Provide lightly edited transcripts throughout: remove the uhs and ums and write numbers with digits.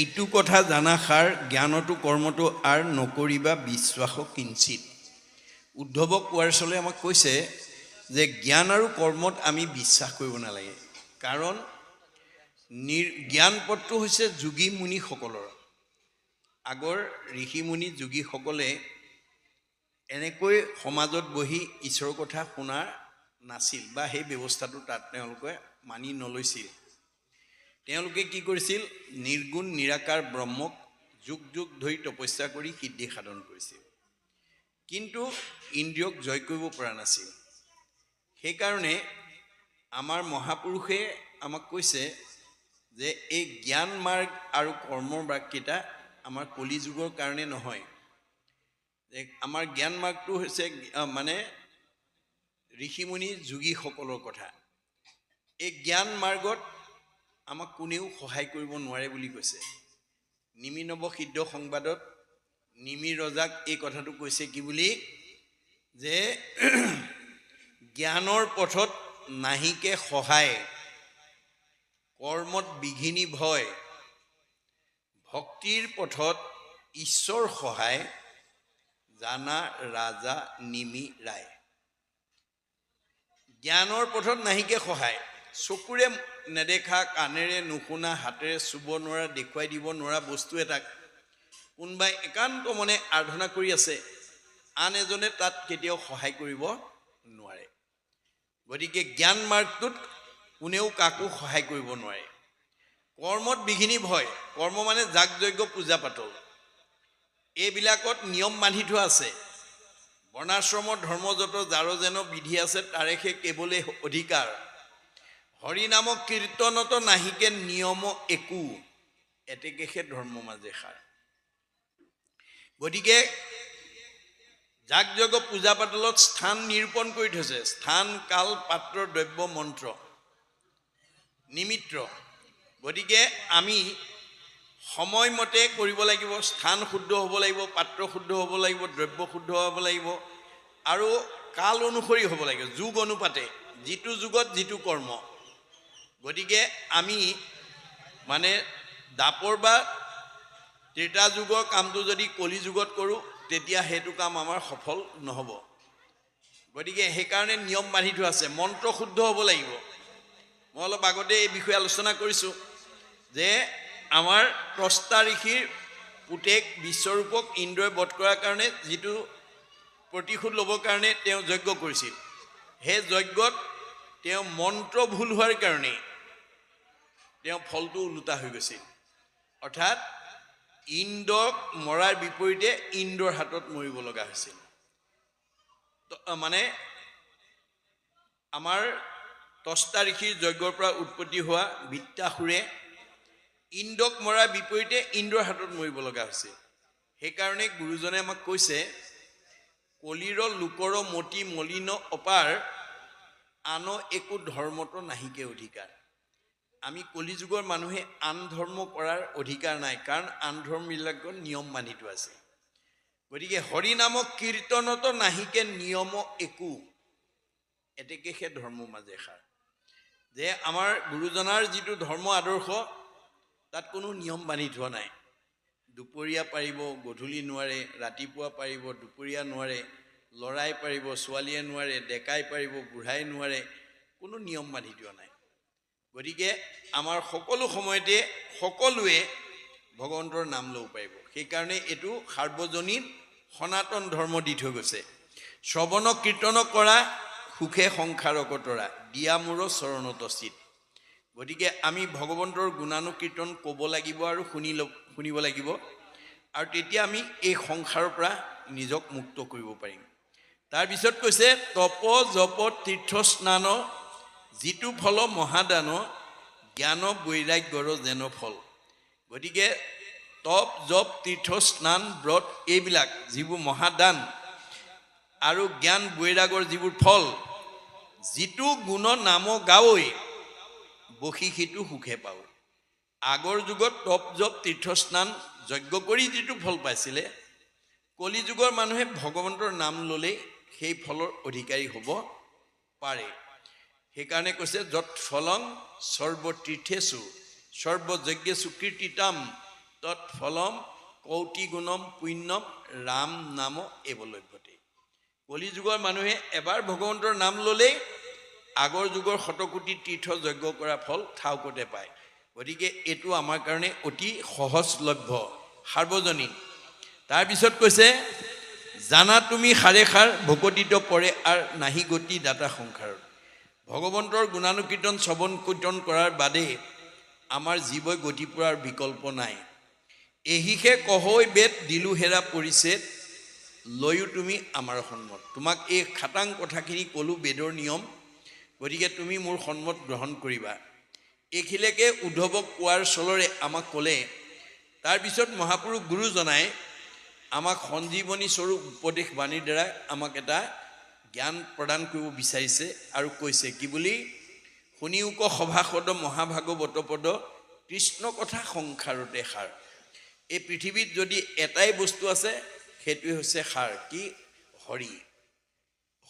ইটো কথা জানা সাৰ জ্ঞানতো কৰ্মটো আৰ নকৰিবা বিশ্বাস কিঞ্চিত। উদ্ধৱক কোৱাৰ চলে আমাক কৈছে যে জ্ঞান আৰু কৰ্মত আমি বিশ্বাস কৰিব নালাগে, কাৰণ জ্ঞান পথটো হৈছে যোগী মুনিসকলৰ। আগৰ ঋষি মুনি যোগীসকলে এনেকৈ সমাজত বহি ঈশ্বৰৰ কথা শুনা নাছিল বা সেই ব্যৱস্থাটো তাত তেওঁলোকে মানি নলৈছিল। তেওঁলোকে কি কৰিছিল? নিৰ্গুণ নিৰাকাৰ ব্ৰহ্মক যুগ যুগ ধৰি তপস্যা কৰি সিদ্ধি সাধন কৰিছিল, কিন্তু ইন্দ্ৰিয়ক জয় কৰিব পৰা নাছিল। সেইকাৰণে আমাৰ মহাপুৰুষে আমাক কৈছে যে এই জ্ঞান মাৰ্গ আৰু কৰ্মৰ মাৰ্গকেইটা আমাৰ কলি যুগৰ কাৰণে নহয়। আমাৰ জ্ঞান মাৰ্গটো হৈছে মানে ঋষিমুনি যোগীসকলৰ কথা। এই জ্ঞান মাৰ্গত আমাক কোনেও সহায় কৰিব নোৱাৰে বুলি কৈছে। নিমি নৱ সিদ্ধ সংবাদত নিমি ৰজাক এই কথাটো কৈছে কি বুলি, যে জ্ঞানৰ পথত নাহিকে সহায়, কৰ্মত বিঘিনি ভয়, ভক্তিৰ পথত ঈশ্বৰ সহায়, জানা ৰাজা নিমি ৰায়। জ্ঞানৰ পথত নাহিকে সহায়, চকুৰে নেদেখা, কাণেৰে নুশুনা, হাতেৰে চুব নোৱাৰা, দেখুৱাই দিব নোৱাৰা বস্তু এটাক কোনোবাই একান্ত মনে আৰাধনা কৰি আছে, আন এজনে তাত কেতিয়াও সহায় কৰিব নোৱাৰে। গতিকে জ্ঞান মাৰ্গটোত কোনেও কাকো সহায় কৰিব নোৱাৰে। কৰ্মত বিঘিনি ভয়, কৰ্ম মানে যাগ যজ্ঞ পূজা পাতল, এইবিলাকত নিয়ম বান্ধি থোৱা আছে। বৰ্ণাশ্ৰমৰ ধৰ্ম যত যাৰ যেন বিধি আছে, তাৰে সেই কেৱলে অধিকাৰ। হৰি নাম কীৰ্তনত নাহিকে নিয়ম একো, এতেকেহে ধৰ্ম মাজে সাৰ। গতিকে যাগ যজ্ঞ পূজা পাতলত স্থান নিৰূপণ কৰি থৈছে, স্থান কাল পাত্ৰ দ্ৰব্য মন্ত্ৰ নিমিত্ৰ। গতিকে আমি সময়মতে কৰিব লাগিব, স্থান শুদ্ধ হ'ব লাগিব, পাত্ৰ শুদ্ধ হ'ব লাগিব, দ্ৰব্য শুদ্ধ হ'ব লাগিব, আৰু কাল অনুসৰি হ'ব লাগিব, যুগ অনুপাতে, যিটো যুগত যিটো কৰ্ম। গতিকে আমি মানে দাপৰ বা ত্ৰেতা যুগৰ কামটো যদি কলি যুগত কৰোঁ, তেতিয়া সেইটো কাম আমাৰ সফল নহ'ব। গতিকে সেইকাৰণে নিয়ম বান্ধি থোৱা আছে। মন্ত্ৰ শুদ্ধ হ'ব লাগিব। মই অলপ আগতে এই বিষয়ে আলোচনা কৰিছোঁ যে আমাৰ ত্ৰষ্টা ঋষিৰ পুতেক বিশ্বৰূপক ইন্দ্ৰই বধ কৰাৰ কাৰণে যিটো প্ৰতিশোধ ল'বৰ কাৰণে তেওঁ যজ্ঞ কৰিছিল, সেই যজ্ঞত তেওঁ মন্ত্ৰ ভুল হোৱাৰ কাৰণেই তেওঁ ফলটো ওলোটা হৈ গৈছিল। অৰ্থাৎ ইন্দ্ৰক মৰাৰ বিপৰীতে ইন্দ্ৰৰ হাতত মৰিব লগা হৈছিল। মানে আমাৰ ত্ৰষ্টা ঋষিৰ যজ্ঞৰ পৰা উৎপত্তি হোৱা বৃত্তাসুৰে ইন্দ্ৰক মৰাৰ বিপৰীতে ইন্দ্ৰৰ হাতত মৰিব লগা হৈছিল। সেইকাৰণে গুৰুজনে আমাক কৈছে, কলিৰ লোকৰ মতি মলিন অপাৰ, আন একো ধৰ্মতো নাহিকে অধিকাৰ। আমি কলিযুগৰ মানুহে আন ধৰ্ম কৰাৰ অধিকাৰ নাই, কাৰণ আন ধৰ্মবিলাকৰ নিয়ম মানি থোৱা আছে। গতিকে হৰি নামক কীৰ্তনত নাহিকে নিয়ম একো, এতেকেহে ধৰ্ম মাজে সাৰ। যে আমাৰ গুৰুজনাৰ যিটো ধৰ্ম আদৰ্শ, তাত কোনো নিয়ম বান্ধি থোৱা নাই। দুপৰীয়া পাৰিব, গধূলি নোৱাৰে, ৰাতিপুৱা পাৰিব, দুপৰীয়া নোৱাৰে, ল'ৰাই পাৰিব, ছোৱালীয়ে নোৱাৰে, ডেকাই পাৰিব, বুঢ়াই নোৱাৰে, কোনো নিয়ম বান্ধি থোৱা নাই। গতিকে আমাৰ সকলো সময়তে সকলোৱে ভগৱন্তৰ নাম ল'ব পাৰিব। সেইকাৰণে এইটো সাৰ্বজনীন সনাতন ধৰ্ম দি থৈ গৈছে। শ্ৰৱণ কীৰ্তন কৰা, সুখে সংসাৰ কতৰা, দিয়া মূৰ চৰণত চিত। গতিকে আমি ভগৱন্তৰ গুণানুকীৰ্তন ক'ব লাগিব আৰু শুনিব লাগিব, আৰু তেতিয়া আমি এই সংসাৰৰ পৰা নিজক মুক্ত কৰিব পাৰিম। তাৰপিছত কৈছে, তপ জপ তীৰ্থ স্নান, যিটো ফল মহাদান, জ্ঞান বৈৰাগ্যৰ যেন ফল। গতিকে তপ জপ তীৰ্থ স্নান ব্ৰত, এইবিলাক যিবোৰ মহাদান আৰু জ্ঞান বৈৰাগৰ যিবোৰ ফল, যিটো গুণ নাম গাৱৈ, বসি সিটো সুখে পাওঁ। আগৰ যুগত তপ জপ তীৰ্থ স্নান যজ্ঞ কৰি যিটো ফল পাইছিলে, কলি যুগৰ মানুহে ভগৱন্তৰ নাম ল'লেই সেই ফলৰ অধিকাৰী হ'ব পাৰে। সেইকাৰণে কৈছে, যত ফলং সৰ্বতীৰ্থেষু সৰ্বযজ্ঞেষু কীৰ্তিতাম তৎফলম কৌটি গুণম পুণ্যম ৰাম নাম এবলভ্যতে। কলিযুগৰ মানুহে এবাৰ ভগৱন্তৰ নাম ল'লেই আগৰ যুগৰ শতকোটি তীৰ্থ যজ্ঞ কৰা ফল ঠাউকতে পায়। গতিকে এইটো আমাৰ কাৰণে অতি সহজলভ্য, সাৰ্বজনীন। তাৰপিছত কৈছে জানা তুমি সাৰে সাৰ ভকতিত পৰে আৰু নাহি গতি দাতা সংসাৰৰ। ভগৱন্তৰ গুণানুকীৰ্তন শ্ৰৱণ কীৰ্তন কৰাৰ বাদে আমাৰ জীৱই গতি পোৱাৰ বিকল্প নাই। এহিহে কহৈ বেদ দিলো হেৰা পৰিছেদ লৈও তুমি আমাৰ সন্মত। তোমাক এই খাটাং কথাখিনি ক'লোঁ বেদৰ নিয়ম, গতিকে তুমি মোৰ সন্মত গ্ৰহণ কৰিবা। এইখিলেকে উদ্ধৱক কোৱাৰ চলৰে আমাক ক'লে। তাৰপিছত মহাপুৰুষ গুৰুজনাই আমাক সঞ্জীৱনী স্বৰূপ উপদেশ বাণীৰ দ্বাৰা আমাক এটা জ্ঞান প্ৰদান কৰিব বিচাৰিছে আৰু কৈছে কি বুলি? শুনিওক সভাসদ মহাভাগৱত পদ কৃষ্ণ কথা সংসাৰতে সাৰ। এই পৃথিৱীত যদি এটাই বস্তু আছে সেইটোৱে হৈছে সাৰ। কি? হৰি।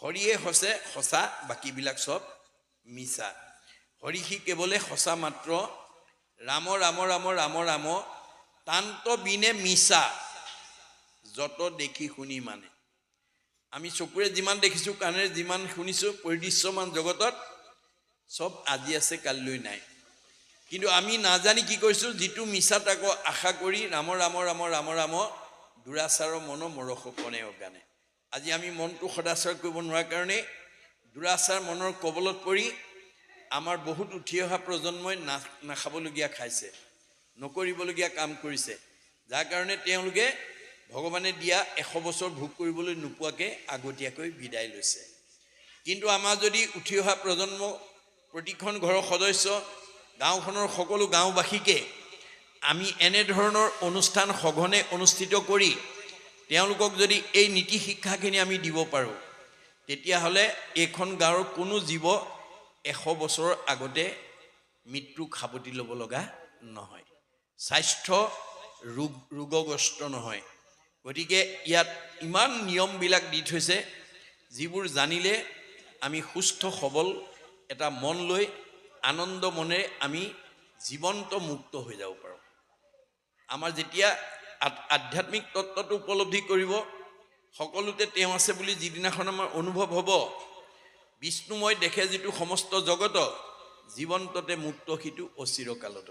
হৰিয়ে হৈছে সঁচা, বাকীবিলাক চব মিছা। হৰি সি কেৱলে সঁচা মাত্ৰ। ৰাম ৰাম ৰাম ৰাম ৰাম তান্ত বিনে মিছা যত দেখি শুনি মানে। আমি চকুৰে যিমান দেখিছোঁ, কাণেৰে যিমান শুনিছোঁ, পৰিদৃশ্যমান জগতত চব আজি আছে কালিলৈ নাই। কিন্তু আমি নাজানি কি কৰিছোঁ, যিটো মিছা তাক আশা কৰি ৰাম ৰাম ৰাম ৰাম ৰাম দুৰাচাৰৰ মন মৰস কণে অজ্ঞানে। আজি আমি মনটো সদাচাৰ কৰিব নোৱাৰাৰ কাৰণে দুৰাচাৰ মনৰ কবলত পৰি আমাৰ বহুত উঠি অহা প্ৰজন্মই নাখাবলগীয়া খাইছে, নকৰিবলগীয়া কাম কৰিছে, যাৰ কাৰণে তেওঁলোকে ভগৱানে দিয়া 100 বছৰ ভোগ কৰিবলৈ নোপোৱাকৈ আগতীয়াকৈ বিদায় লৈছে। কিন্তু আমাৰ যদি উঠি অহা প্ৰজন্ম, প্ৰতিখন ঘৰৰ সদস্য, গাঁওখনৰ সকলো গাঁওবাসীকে আমি এনেধৰণৰ অনুষ্ঠান সঘনে অনুষ্ঠিত কৰি তেওঁলোকক যদি এই নীতি শিক্ষাখিনি আমি দিব পাৰোঁ, তেতিয়াহ'লে এইখন গাঁৱৰ কোনো জীৱ 100 বছৰৰ আগতে মৃত্যু খাবতি ল'ব লগা নহয়, স্বাস্থ্য ৰোগগ্ৰস্ত নহয়। গতিকে ইয়াত ইমান নিয়মবিলাক দি থৈছে, যিবোৰ জানিলে আমি সুস্থ সবল এটা মন লৈ আনন্দ মনেৰে আমি জীৱন্ত মুক্ত হৈ যাব পাৰোঁ। আমাৰ যেতিয়া আধ্যাত্মিক তত্ত্বটো উপলব্ধি কৰিব, সকলোতে তেওঁ আছে বুলি যিদিনাখন আমাৰ অনুভৱ হ'ব, বিষ্ণুময় দেখে যিটো সমস্ত জগত, জীৱন্ততে মুক্ত সিটো অচিৰকালত।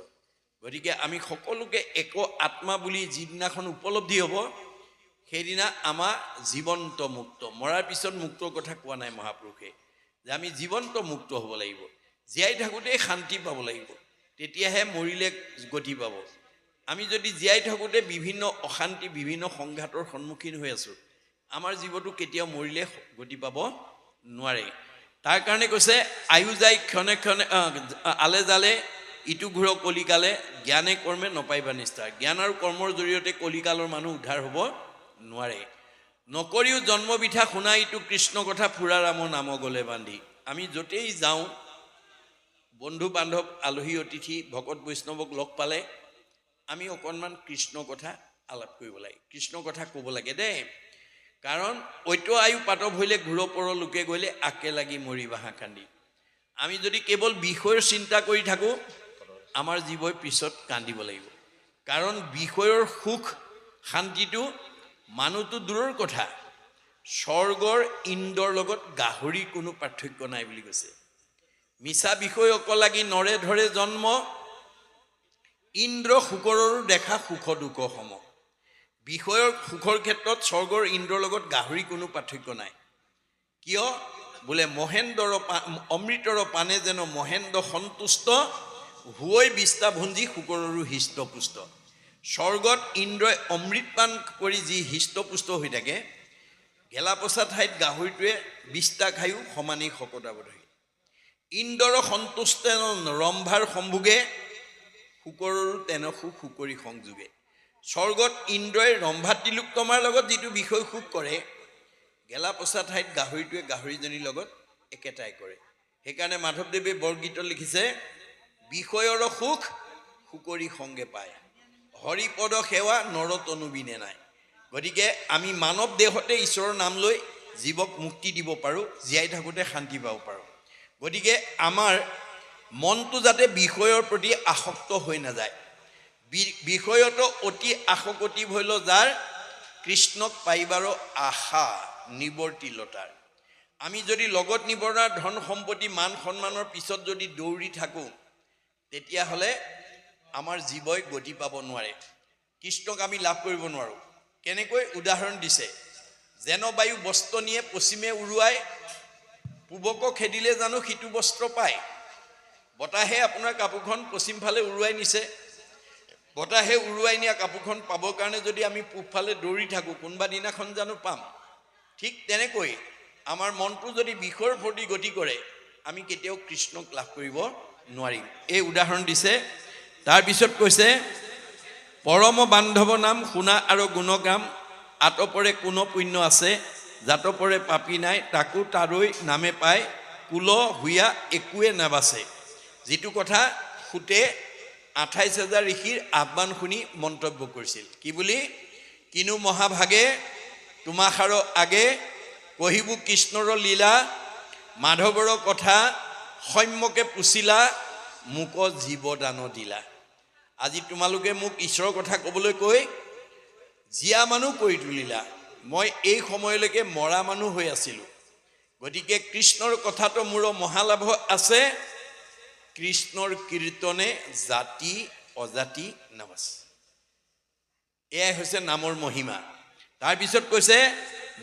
গতিকে আমি সকলোকে এক আত্মা বুলি যিদিনাখন উপলব্ধি হ'ব, সেইদিনা আমাৰ জীৱন্ত মুক্ত। মৰাৰ পিছত মুক্তৰ কথা কোৱা নাই মহাপুৰুষে, যে আমি জীৱন্ত মুক্ত হ'ব লাগিব, জীয়াই থাকোঁতেই শান্তি পাব লাগিব, তেতিয়াহে মৰিলে গতি পাব। আমি যদি জীয়াই থাকোঁতে বিভিন্ন অশান্তি, বিভিন্ন সংঘাতৰ সন্মুখীন হৈ আছোঁ, আমাৰ জীৱটো কেতিয়াও মৰিলে গতি পাব নোৱাৰে। তাৰ কাৰণে কৈছে আয়ু যায় ক্ষণে ক্ষণে আলে জালে ইটো ঘূৰ কলিকালে জ্ঞানে কৰ্মে নপাইবা নিষ্ঠাৰ। জ্ঞান আৰু কৰ্মৰ জৰিয়তে কলিকালৰ মানুহ উদ্ধাৰ হ'ব নোৱাৰে। নকৰিও জন্ম বিধা শুনা ইটো কৃষ্ণ কথা ফুৰা ৰামৰ নাম গলে বান্ধি। আমি য'তেই যাওঁ, বন্ধু বান্ধৱ, আলহী অতিথি, ভকত বৈষ্ণৱক লগ পালে আমি অকণমান কৃষ্ণ কথা আলাপ কৰিব লাগে, কৃষ্ণ কথা ক'ব লাগে দেই। কাৰণ ঐত আয়ু পাতব হৈলে ঘূৰ পৰ লোকে গ'লে আকে লাগি মৰিবা হাঁ কান্দি। আমি যদি কেৱল বিষয়ৰ চিন্তা কৰি থাকোঁ, আমাৰ জীৱই পিছত কান্দিব লাগিব। কাৰণ বিষয়ৰ সুখ শান্তিটো মানুহটো দূৰৰ কথা, স্বৰ্গৰ ইন্দ্ৰৰ লগত গাহৰিৰ কোনো পাৰ্থক্য নাই বুলি কৈছে। মিছা বিষয় অকল লাগি নৰে ধৰে জন্ম, ইন্দ্ৰ শুকৰৰো দেখা সুখ দুখ সম। বিষয়ৰ সুখৰ ক্ষেত্ৰত স্বৰ্গৰ ইন্দ্ৰৰ লগত গাহৰি কোনো পাৰ্থক্য নাই। কিয়? বোলে মহেন্দ্ৰৰ অমৃতৰ পানে যেন মহেন্দ্ৰ সন্তুষ্ট, হুৱৈ বিস্তাভুঞ্জী শুকৰৰো হৃষ্টপুষ্ট। স্বৰ্গত ইন্দ্ৰই অমৃত পান কৰি যি হৃষ্টপুষ্ট হৈ থাকে, গেলাপচা ঠাইত গাহৰিটোৱে বিস্তা খায়ো সমানেই শকতাব থাকে। ইন্দ্ৰৰ সন্তুষ্ট ৰম্ভাৰ সম্ভোগে, শুকৰৰো তেনসু শুকৰি সংযোগে। স্বৰ্গত ইন্দ্ৰই ৰম্ভা তিলোত্তমাৰ লগত যিটো বিষয় সুখ কৰে, গেলাপচা ঠাইত গাহৰিটোৱে গাহৰিজনীৰ লগত একেটাই কৰে। সেইকাৰণে মাধৱদেৱে বৰগীতত লিখিছে, বিষয়ৰ সুখ শুকৰি সংগে পায়, হৰিপদ সেৱা নৰতনু বিনে নাই। গতিকে আমি মানৱ দেহতে ঈশ্বৰৰ নাম লৈ জীৱক মুক্তি দিব পাৰোঁ, জীয়াই থাকোঁতে শান্তি পাব পাৰোঁ। গতিকে আমাৰ মনটো যাতে বিষয়ৰ প্ৰতি আসক্ত হৈ নাযায়, বিষয়ত অতি আশকতি ভৈল যাৰ কৃষ্ণক পাইবাৰ আশা নিবৰ্তিলতাৰ। আমি যদি লগত নিবৰণাৰ ধন সম্পত্তি মান সন্মানৰ পিছত যদি দৌৰি থাকোঁ তেতিয়াহ'লে আমাৰ জীৱই গতি পাব নোৱাৰে, কৃষ্ণক আমি লাভ কৰিব নোৱাৰোঁ। কেনেকৈ উদাহৰণ দিছে, যেন বায়ু বস্ত্ৰ নিয়ে পশ্চিমে উৰুৱাই পূবক খেদিলে জানো সিটো বস্ত্ৰ পায়। বতাহে আপোনাৰ কাপোৰখন পশ্চিম ফালে উৰুৱাই নিছে, বতাহে উৰুৱাই নিয়া কাপোৰখন পাবৰ কাৰণে যদি আমি পূবফালে দৌৰি থাকোঁ কোনোবা দিনাখন জানো পাম। ঠিক তেনেকৈ আমাৰ মনটো যদি বিষৰ প্ৰতি গতি কৰে আমি কেতিয়াও কৃষ্ণক লাভ কৰিব নোৱাৰিম। এই উদাহৰণ দিছে। তাৰপিছত কৈছে পৰম বান্ধৱ নাম শুনা আৰু গুণগাম, আতপৰে কোন পুণ্য আছে, জাতপৰে পাপী নাই, তাকো তালৈ নামে পায়, কুল হুয়া একোৱে নাবাচে। যিটো কথা সুতে 28,000 ঋষিৰ আহ্বান শুনি মন্তব্য কৰিছিল। কি বুলি? কিনো মহাভাগে তোমাষাৰ আগে, কহিবু কৃষ্ণৰ লীলা, মাধৱৰ কথা সম্যকে পুছিলা, মোক জীৱদান দিলা। আজি তোমালোকে মোক ঈশ্বৰৰ কথা ক'বলৈ কৈ জীয়া মানুহ কৰি তুলিলা, মই এই সময়লৈকে মৰা মানুহ হৈ আছিলোঁ। গতিকে কৃষ্ণৰ কথাটো মোৰ মহালাভ আছে, কৃষ্ণৰ কীৰ্তনে জাতি অজাতি নাবাচে। এয়াই হৈছে নামৰ মহিমা। তাৰপিছত কৈছে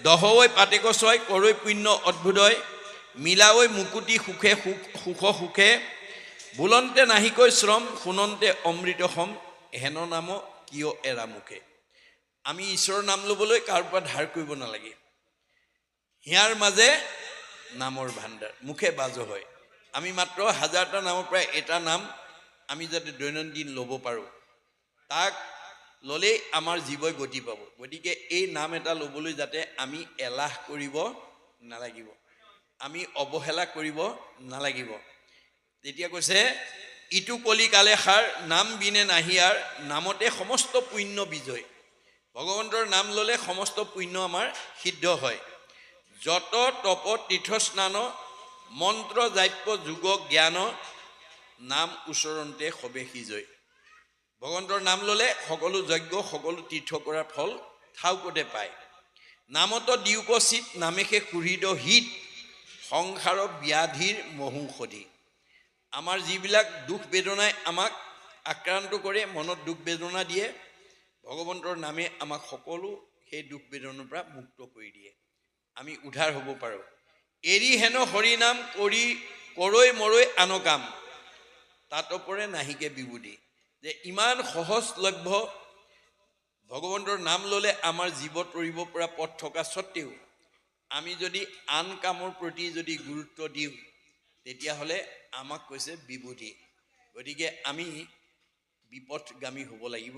দহৈ পাতেক ছয়, কৰৈ পুণ্য অদ্ভুতয়, মিলাঐ মুকুতি সুখে সুখ সুখে, বোলন্তে নাহিকৈ শ্ৰম, শুনন্তে অমৃত সম, হেন নাম কিয় এৰা মুখে। আমি ঈশ্বৰৰ নাম ল'বলৈ কাৰো পৰা ধাৰ কৰিব নালাগে। হিয়াৰ মাজে নামৰ ভাণ্ডাৰ, মুখে বাজ হয়। আমি মাত্ৰ 1000টা নামৰ পৰা এটা নাম আমি যাতে দৈনন্দিন ল'ব পাৰোঁ, তাক ল'লেই আমাৰ জীৱই গতি পাব। গতিকে এই নাম এটা ল'বলৈ যাতে আমি এলাহ কৰিব নালাগিব, আমি অৱহেলা কৰিব নালাগিব। তেতিয়া কৈছে ইটো কলিকালে সাৰ, নাম বিনে নাহিয়াৰ, নামতে সমস্ত পুণ্য বিজয়। ভগৱন্তৰ নাম ল'লে সমস্ত পুণ্য আমাৰ সিদ্ধ হয়। যত তপ তীৰ্থ স্নান, মন্ত্ৰ জাপ্য যোগ জ্ঞান, নাম উচ্চৰণতে সবে সিজয়। ভগৱন্তৰ নাম ল'লে সকলো যজ্ঞ সকলো তীৰ্থ কৰাৰ ফল ঠাউকতে পায়। নামত দিওকচিত, নামেষে সুহৃদ হিত, সংসাৰ ব্যাধিৰ মহৌষধি। আমাৰ যিবিলাক দুখ বেদনাই আমাক আক্ৰান্ত কৰে, মনত দুখ বেদনা দিয়ে, ভগৱন্তৰ নামে আমাক সকলো সেই দুখ বেদনাৰ পৰা মুক্ত কৰি দিয়ে, আমি উদ্ধাৰ হ'ব পাৰোঁ। এৰি হেন হৰি নাম কৰি কৰৈ মৰৈ আন কাম, তাতপৰে নাহিকে বিবুধি। যে ইমান সহজলভ্য ভগৱন্তৰ নাম ল'লে আমাৰ জীৱত তৰিব পৰা পথ থকা স্বত্তেও আমি যদি আন কামৰ প্ৰতি যদি গুৰুত্ব দিওঁ তেতিয়াহ'লে আমাক কৈছে বিবুধি। গতিকে আমি বিপথগামী হ'ব লাগিব,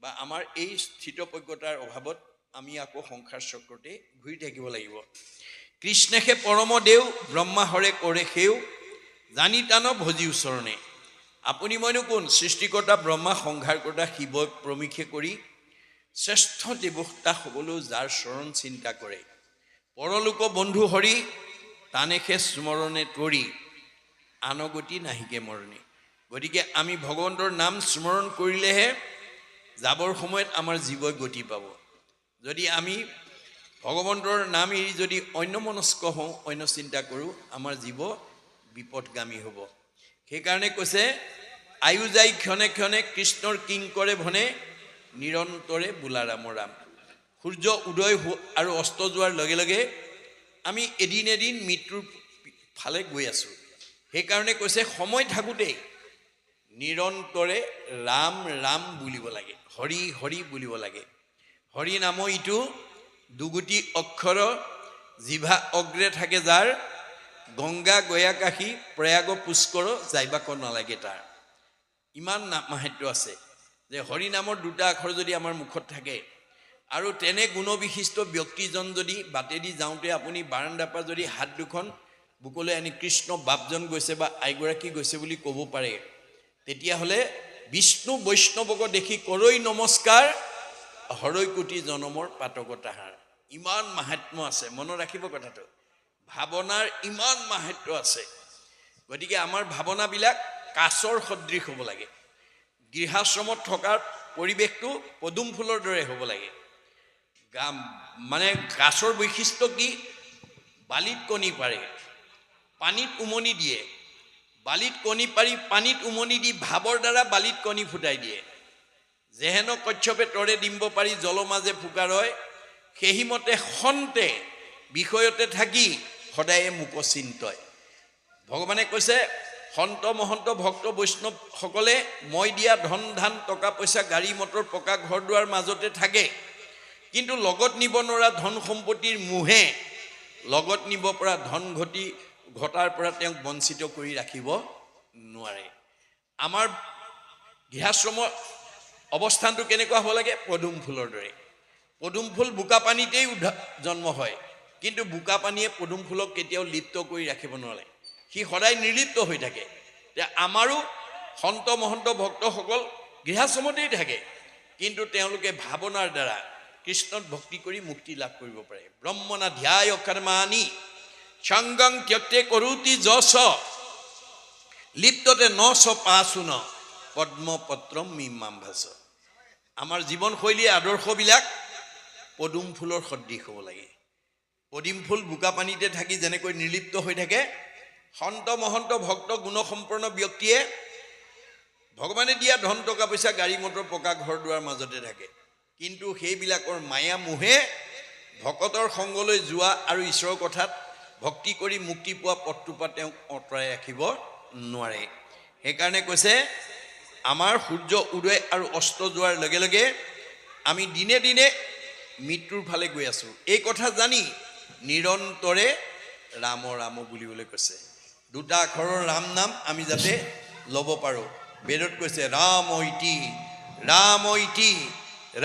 বা আমাৰ এই স্থিতপ্ৰজ্ঞতাৰ অভাৱত আমি আকৌ সংসাৰ চক্ৰতে ঘূৰি থাকিব লাগিব। কৃষ্ণেহে পৰম দেও, ব্ৰহ্মা হৰে কৰে সেও, জানি তান ভজি ওচৰণে। আপুনি মইনো কোন? সৃষ্টিকৰ্তা ব্ৰহ্মা, সংহাৰকৰ্তা শিৱক প্ৰমুখে কৰি শ্ৰেষ্ঠ দেৱতা হ'বলৈ যাৰ চৰণ চিন্তা কৰে, পৰলোক বন্ধু হৰি, তানেহে স্মৰণে তৰি, আনগতি নাহিকে মৰণে। গতিকে আমি ভগৱন্তৰ নাম স্মৰণ কৰিলেহে যাবৰ সময়ত আমাৰ জীৱই গতি পাব। যদি আমি ভগৱন্তৰ নাম এৰি যদি অন্যমনস্ক হওঁ, অন্য চিন্তা কৰোঁ, আমাৰ জীৱ বিপদগামী হ'ব। সেইকাৰণে কৈছে আয়ু যাই ক্ষণে ক্ষণে, কৃষ্ণৰ কিং কৰে ভনে, নিৰন্তৰে বোলা ৰাম ৰাম। সূৰ্য উদয় আৰু অস্ত যোৱাৰ লগে লগে আমি এদিন এদিন মৃত্যুৰ ফালে গৈ আছোঁ। সেইকাৰণে কৈছে সময় থাকোঁতেই নিৰন্তৰে ৰাম ৰাম বুলিব লাগে, হৰি হৰি বুলিব লাগে। হৰি নাম ইটো দুগুটি অক্ষৰ, জিভা অগ্ৰে থাকে যাৰ, গংগা গয়া কাশী প্ৰয়াগ পুষ্কৰ, যাইবাক নালাগে তাৰ। ইমান মাহাত্য আছে যে হৰি নামৰ দুটা আখৰ যদি আমাৰ মুখত থাকে, আৰু তেনে গুণবিশিষ্ট ব্যক্তিজন যদি বাটেদি যাওঁতে আপুনি বাৰাণ্ডাৰ পৰা যদি হাত দুখন বুকলৈ আনি কৃষ্ণ বাপজন গৈছে বা আইগৰাকী গৈছে বুলি ক'ব পাৰে, তেতিয়াহ'লে বিষ্ণু বৈষ্ণৱক দেখি কৰৈ নমস্কাৰ, হৰৈ কোটি জনমৰ পাতক তাহাৰ। ইমান মাহাত্ম্য আছে, মনত ৰাখিব কথাটো। ভাৱনাৰ ইমান মাহাত্ম্য আছে। গতিকে আমাৰ ভাৱনাবিলাক কাছৰ সদৃশ হ'ব লাগে। গৃহাশ্ৰমত থকাৰ পৰিৱেশটো পদুম ফুলৰ দৰে হ'ব লাগে। মানে গাছৰ বৈশিষ্ট্য কি? বালিত কণী পাৰে, পানীত উমনি দিয়ে, বালিত কণী পাৰি পানীত উমনি দি ভাৱৰ দ্বাৰা বালিত কণী ফুটাই দিয়ে। যেহেন কশ্যপে তৰে ডিম্ব পাৰি জল মাজে ফুকাৰয়, সেইমতে সন্তে বিষয়তে থাকি সদায়ে মোক চিন্তয়। ভগৱানে কৈছে সন্ত মহন্ত ভক্ত বৈষ্ণৱসকলে মই দিয়া ধন ধান টকা পইচা গাড়ী মটৰ পকা ঘৰ দুৱাৰ মাজতে থাকে, কিন্তু লগত নিব নোৱাৰা ধন সম্পত্তিৰ মোহে লগত নিব পৰা ধন ঘটাৰ পৰা তেওঁক বঞ্চিত কৰি ৰাখিব নোৱাৰে। আমাৰ গৃহাশ্ৰমৰ অৱস্থানটো কেনেকুৱা হ'ব লাগে? পদুম ফুলৰ দৰে। পদুম ফুল বোকা পানীতেই জন্ম হয়, কিন্তু বোকা পানীয়ে পদুম ফুলক কেতিয়াও লিপ্ত কৰি ৰাখিব নোৱাৰে, সি সদায় নিৰ্লিপ্ত হৈ থাকে। যে আমাৰো সন্ত মহন্ত ভক্তসকল গৃহাশ্ৰমতেই থাকে, কিন্তু তেওঁলোকে ভাৱনাৰ দ্বাৰা কৃষ্ণত ভক্তি কৰি মুক্তি লাভ কৰিব পাৰে। ব্ৰহ্মণা ধ্যায় কৰ্মাণি সংগং ত্যক্তে কৰোতি যশ লিপ্ততে ন চ পাচুন পদ্মপত্ৰম মীমাম্ভাস। আমাৰ জীৱনশৈলী আদৰ্শবিলাক পদুম ফুলৰ সদৃশ হ'ব লাগে। পদুম ফুল বোকা পানীতে থাকি যেনেকৈ নিৰ্লিপ্ত হৈ থাকে, সন্ত মহন্ত ভক্ত গুণসম্পন্ন ব্যক্তিয়ে ভগৱানে দিয়া ধন টকা পইচা গাড়ী মটৰ পকা ঘৰ দুৱাৰ মাজতে থাকে, কিন্তু সেইবিলাকৰ মায়া মোহে ভকতৰ সংগলৈ যোৱা আৰু ঈশ্বৰৰ কথাত ভক্তি কৰি মুক্তি পোৱা পথটোৰ পৰা তেওঁক আঁতৰাই ৰাখিব নোৱাৰে। সেইকাৰণে কৈছে আমাৰ সূৰ্য উদয় আৰু অস্ত যোৱাৰ লগে লগে আমি দিনে দিনে মৃত্যুৰ ফালে গৈ আছোঁ। এই কথা জানি নিৰন্তৰে ৰাম ৰাম বুলিবলৈ কৈছে। দুটা আখৰৰ ৰাম নাম আমি যাতে ল'ব পাৰোঁ। বেদত কৈছে ৰাম ইতি ৰাম ইতি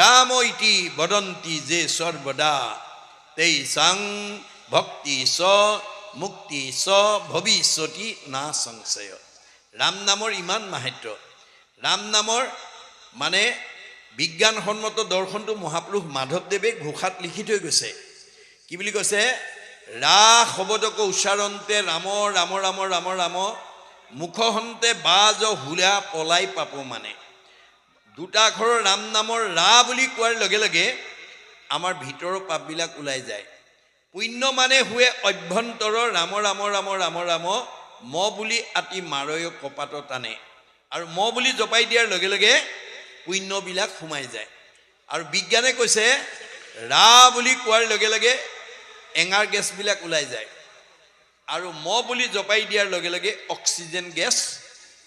ৰাম ইতি বদন্তি যে সৰ্বদা তেই চাং ভক্তি স মুক্তি স ভৱিষ্যতি না সংশয়। ৰাম নামৰ ইমান মাহাত্য। ৰাম নামৰ মানে বিজ্ঞানসন্মত দৰ্শনটো মহাপুৰুষ মাধৱদেৱে ঘোষাত লিখি থৈ গৈছে। কি বুলি কৈছে? ৰা শব্দক উচ্চাৰণতে ৰাম ৰাম ৰাম ৰাম ৰাম মুখহন্তে বাজ হুলা পলাই পাপ মানে। দুটা আখৰৰ ৰাম নামৰ ৰা বুলি কোৱাৰ লগে লগে আমাৰ ভিতৰৰ পাপবিলাক ওলাই যায়। পুণ্য মানে হুৱে অভ্যন্তৰ ৰাম ৰাম ৰাম ৰাম ৰাম ম বুলি আতি মাৰয় কপাত টানে। আৰু ম বুলি জপাই দিয়াৰ লগে লগে পুণ্যবিলাক সোমাই যায়। আৰু বিজ্ঞানে কৈছে ৰা বুলি কোৱাৰ লগে লগে এঙাৰ গেছবিলাক ওলাই যায়, আৰু ম বুলি জপাই দিয়াৰ লগে লগে অক্সিজেন গেছ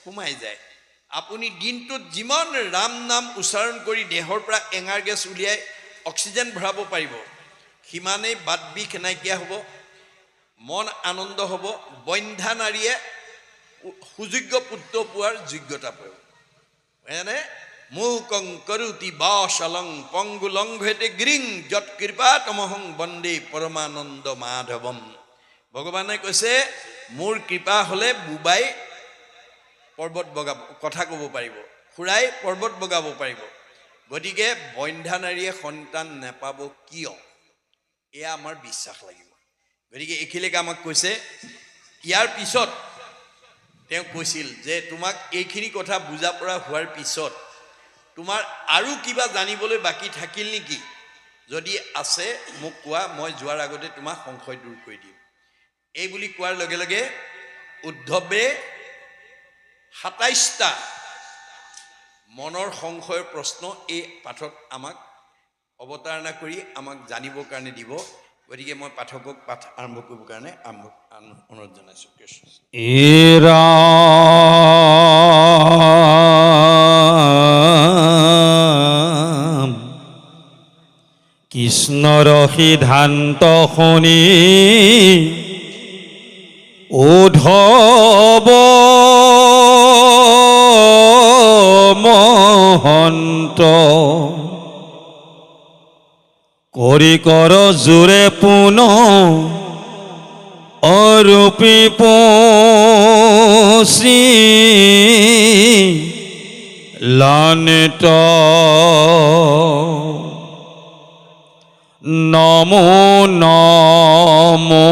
সোমাই যায়। আপুনি দিনটোত যিমান ৰাম নাম উচ্চাৰণ কৰি দেহৰ পৰা এঙাৰ গেছ উলিয়াই অক্সিজেন ভৰাব পাৰিব, সিমানেই বাত বিষ নাইকিয়া হ'ব, মন আনন্দ হ'ব, বন্ধ্যা নাৰীয়ে সুযোগ্য পুত্ৰ পোৱাৰ যোগ্যতা পাব। হয়নে? মুকং কৰোতি বাসলং পংগুলংঘেতে গিৰিং যৎ কৃপা তমহং বন্দে পৰমানন্দ মাধৱম। ভগৱানে কৈছে মোৰ কৃপা হ'লে বুবাই পৰ্বত বগাব, কথা ক'ব পাৰিব, খুৰাই পৰ্বত বগাব পাৰিব। গতিকে বন্ধ্যা নাৰীয়ে সন্তান নেপাব কিয়? এয়া আমাৰ বিশ্বাস লাগিব। গতিকে এইখিনিকে আমাক কৈছে। ইয়াৰ পিছত তেওঁ কৈছিল যে তোমাক এইখিনি কথা বুজা পৰা হোৱাৰ পিছত তোমাৰ আৰু কিবা জানিবলৈ বাকী থাকিল নেকি? যদি আছে মোক কোৱা, মই যোৱাৰ আগতে তোমাক সংশয় দূৰ কৰি দিম। এই বুলি কোৱাৰ লগে লগে উদ্ধৱে ২৭টা মনৰ সংশয়ৰ প্ৰশ্ন এই পাঠত আমাক অৱতাৰণা কৰি আমাক জানিবৰ কাৰণে দিব। গতিকে মই পাঠকক পাঠ আৰম্ভ কৰিবৰ কাৰণে অনুৰোধ জনাইছোঁ। কৃষ্ণ কৃষ্ণৰ সিদ্ধান্ত শুনি উদ্ধৱ মহন্ত কৰি কৰ জোৰে পুন অৰূপী পচি লানিত নমো নমো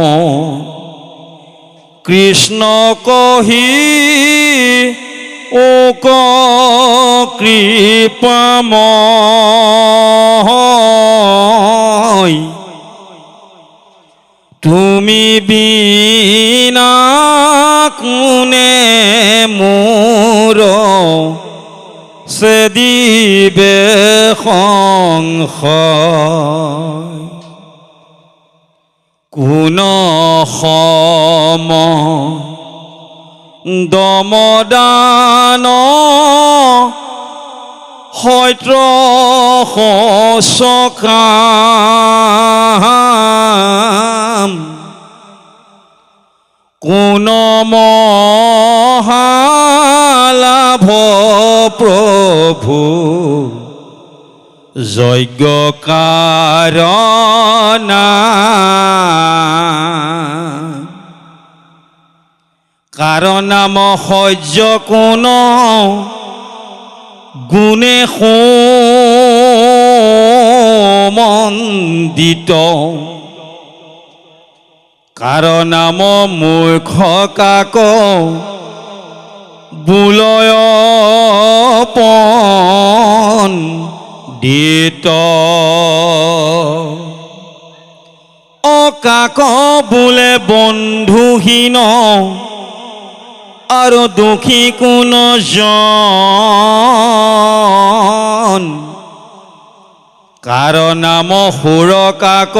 কৃষ্ণ কহি ওক কৃপাময় তুমি বিনা কোনে মোৰ সে দিবে সংশয় কোন সম দমদান হয়ত্ৰ সচকাম কোন মহালাভ প্ৰভু যজ্ঞ কাৰনা কাৰনাম সহ্য কোন গুণে সুমন্দিত কাৰনাম মূৰ্খ কাক বুলয় পণ্ডিত অকাক বোলে বন্ধুহীন আৰু দুখী কোন জন কাৰনাম সুৰ কাক